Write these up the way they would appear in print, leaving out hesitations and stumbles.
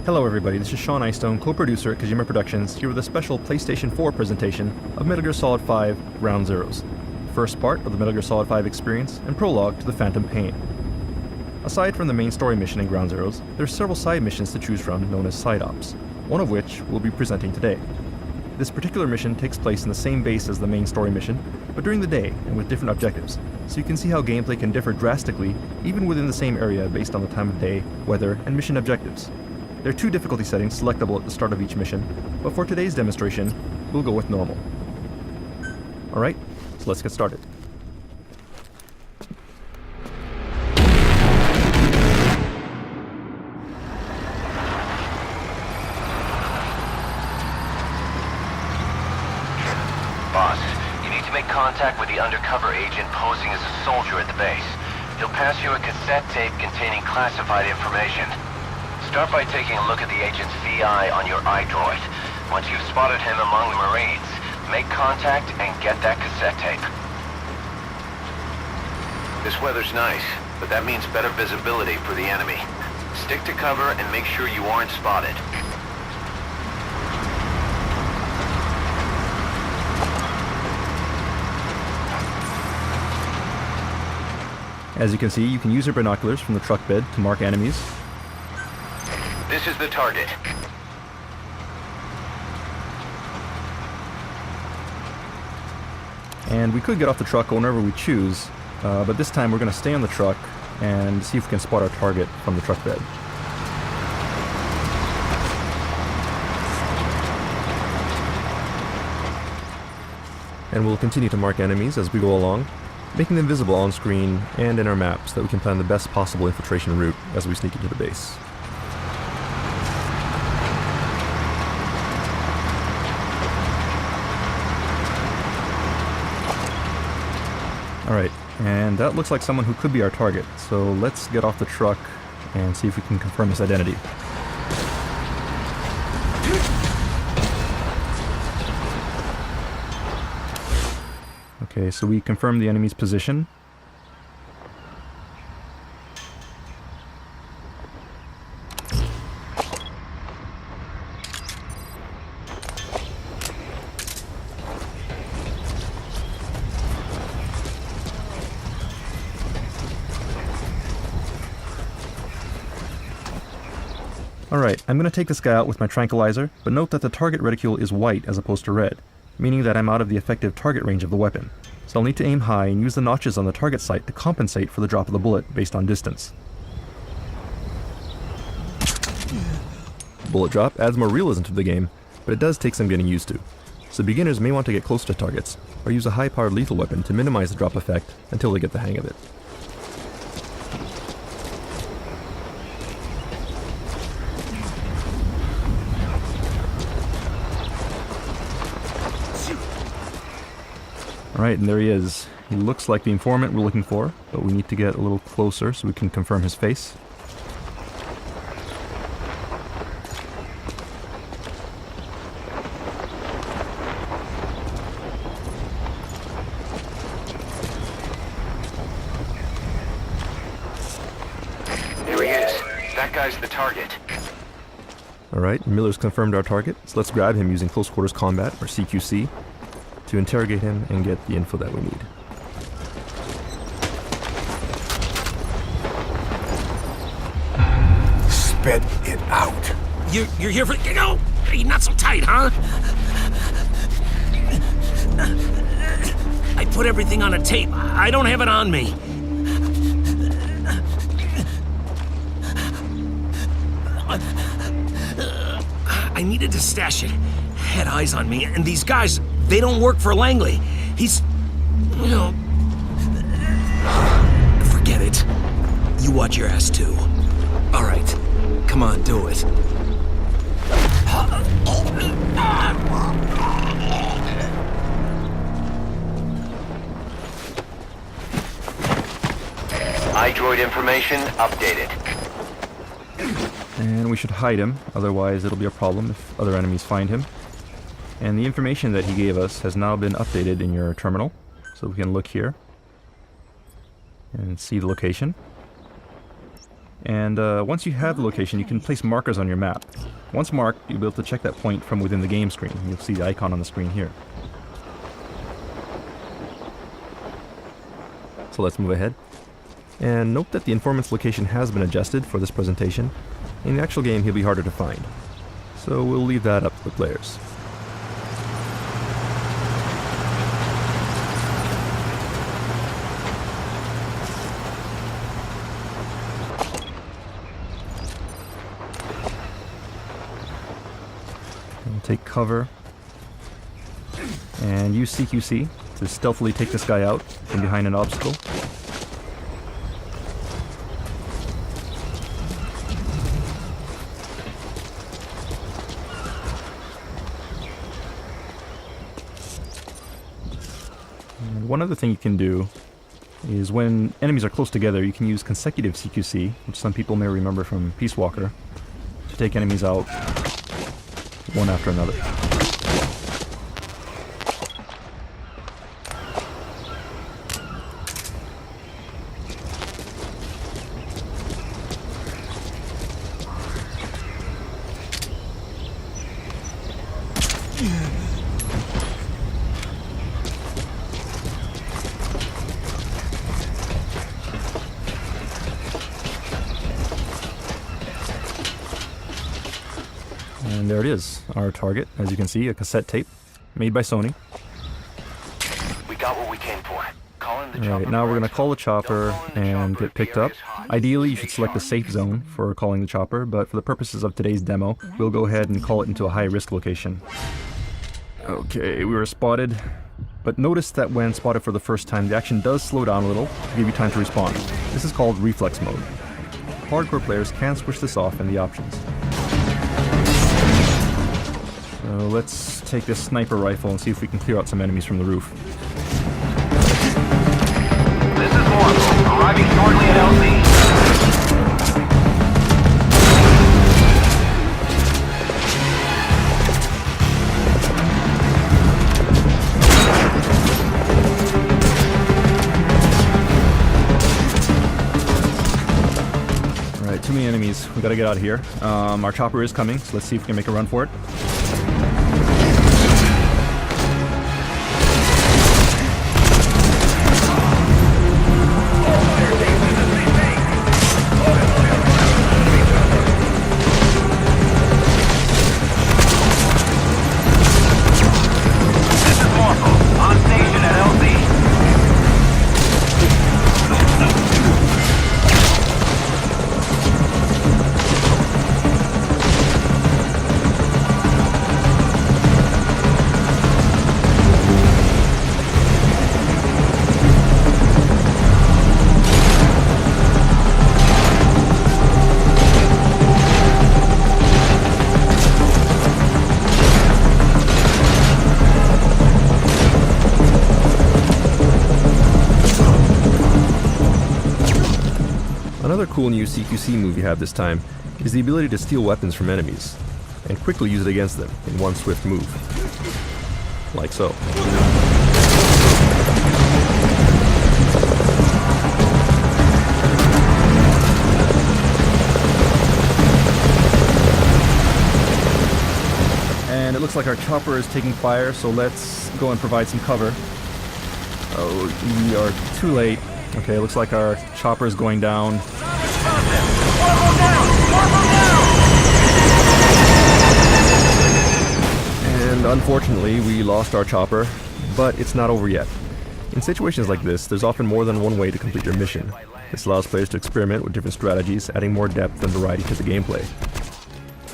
Hello everybody, this is Sean Eystone, co-producer at Kojima Productions, here with a special PlayStation 4 presentation of Metal Gear Solid 5 Ground Zeroes, first part of the Metal Gear Solid 5 experience and prologue to the Phantom Pain. Aside from the main story mission in Ground Zeroes, there are several side missions to choose from known as side ops, one of which we'll be presenting today. This particular mission takes place in the same base as the main story mission, but during the day and with different objectives, so you can see how gameplay can differ drastically even within the same area based on the time of day, weather, and mission objectives. There are two difficulty settings selectable at the start of each mission, but for today's demonstration, we'll go with normal. Alright, so let's get started. Boss, you need to make contact with the undercover agent posing as a soldier at the base. He'll pass you a cassette tape containing classified information. Start by taking a look at the agent's VI on your iDroid. Once you've spotted him among the Marines, make contact and get that cassette tape. This weather's nice, but that means better visibility for the enemy. Stick to cover and make sure you aren't spotted. As you can see, you can use your binoculars from the truck bed to mark enemies. This is the target. And we could get off the truck whenever we choose, but this time we're going to stay on the truck and see if we can spot our target from the truck bed. And we'll continue to mark enemies as we go along, making them visible on screen and in our map so that we can plan the best possible infiltration route as we sneak into the base. Alright, and that looks like someone who could be our target, so let's get off the truck and see if we can confirm his identity. Okay, so we confirmed the enemy's position. Alright, I'm going to take this guy out with my tranquilizer, but note that the target reticule is white as opposed to red, meaning that I'm out of the effective target range of the weapon. So I'll need to aim high and use the notches on the target sight to compensate for the drop of the bullet based on distance. Bullet drop adds more realism to the game, but it does take some getting used to. So beginners may want to get close to targets, or use a high-powered lethal weapon to minimize the drop effect until they get the hang of it. Alright, and there he is. He looks like the informant we're looking for, but we need to get a little closer so we can confirm his face. There he is. That guy's the target. Alright, Miller's confirmed our target, so let's grab him using close quarters combat, or CQC, to interrogate him and get the info that we need. Spit it out. You're here for... No! You're not so tight, huh? I put everything on a tape. I don't have it on me. I needed to stash it. Had eyes on me, and these guys, they don't work for Langley. He's... you know... Forget it. You watch your ass, too. All right. Come on, do it. iDroid information updated. And we should hide him, otherwise it'll be a problem if other enemies find him. And the information that he gave us has now been updated in your terminal, so we can look here and see the location. And once you have the location, you can place markers on your map. Once marked, you'll be able to check that point from within the game screen. You'll see the icon on the screen here. So let's move ahead. And note that the informant's location has been adjusted for this presentation. In the actual game, he'll be harder to find. So we'll leave that up to the players. We'll take cover and use CQC to stealthily take this guy out from behind an obstacle. And one other thing you can do is when enemies are close together, you can use consecutive CQC, which some people may remember from Peace Walker, to take enemies out one after another. And there it is, our target, as you can see, a cassette tape made by Sony. We got what we came for. Call in the Alright, now we're going to call the chopper and get picked up. Ideally, you should select a safe zone for calling the chopper, but for the purposes of today's demo, we'll go ahead and call it into a high-risk location. Okay, we were spotted, but notice that when spotted for the first time, the action does slow down a little to give you time to respond. This is called reflex mode. Hardcore players can switch this off in the options. So let's take this sniper rifle and see if we can clear out some enemies from the roof. This is Morphle, arriving shortly at LZ. Alright, too many enemies. We gotta get out of here. Our chopper is coming, so let's see if we can make a run for it. Another cool new CQC move you have this time is the ability to steal weapons from enemies, and quickly use it against them in one swift move. Like so. And it looks like our chopper is taking fire, so let's go and provide some cover. Oh, we are too late. Okay, looks like our chopper is going down. And unfortunately, we lost our chopper, but it's not over yet. In situations like this, there's often more than one way to complete your mission. This allows players to experiment with different strategies, adding more depth and variety to the gameplay.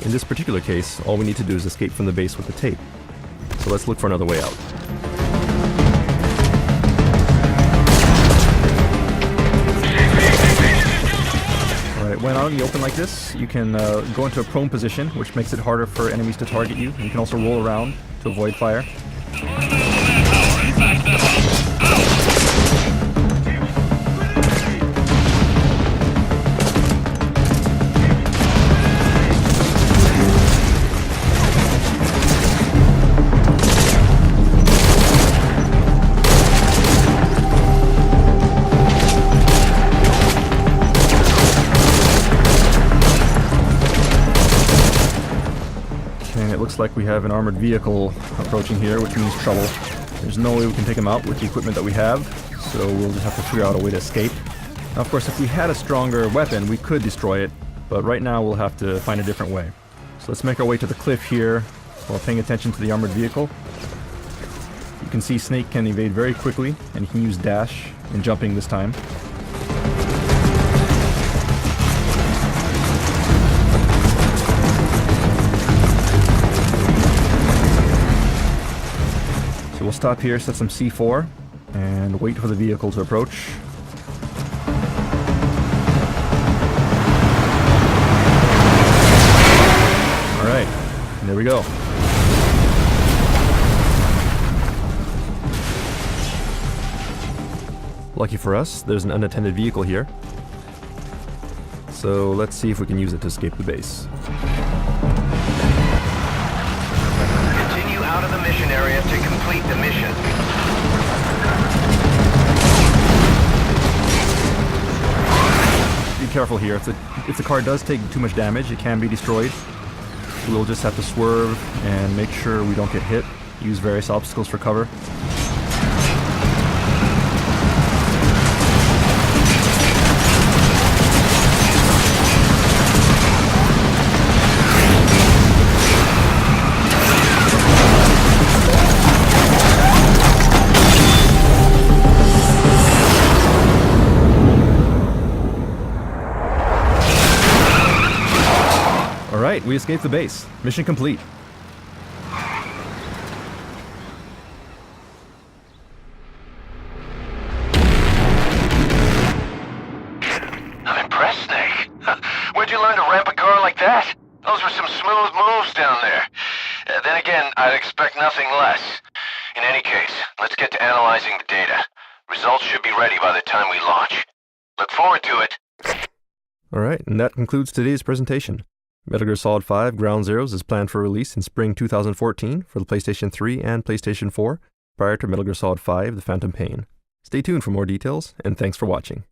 In this particular case, all we need to do is escape from the base with the tape. So let's look for another way out. When out in the open like this, you can go into a prone position, which makes it harder for enemies to target you. You can also roll around to avoid fire. Alright, looks like we have an armored vehicle approaching here, which means trouble. There's no way we can take him out with the equipment that we have, so we'll just have to figure out a way to escape. Now, of course, if we had a stronger weapon, we could destroy it, but right now we'll have to find a different way. So let's make our way to the cliff here while paying attention to the armored vehicle. You can see Snake can evade very quickly, and he can use dash and jumping this time. So we'll stop here, set some C4, and wait for the vehicle to approach. Alright, and there we go. Lucky for us, there's an unattended vehicle here. So let's see if we can use it to escape the base. Continue out of the mission area to complete the mission. Be careful here. If the car does take too much damage, it can be destroyed. We'll just have to swerve and make sure we don't get hit. Use various obstacles for cover. Alright, we escaped the base. Mission complete. I'm impressed, Snake. Where'd you learn to ramp a car like that? Those were some smooth moves down there. Then again, I'd expect nothing less. In any case, let's get to analyzing the data. Results should be ready by the time we launch. Look forward to it. Alright, and that concludes today's presentation. Metal Gear Solid 5 Ground Zeroes is planned for release in spring 2014 for the PlayStation 3 and PlayStation 4, prior to Metal Gear Solid 5 The Phantom Pain. Stay tuned for more details, and thanks for watching.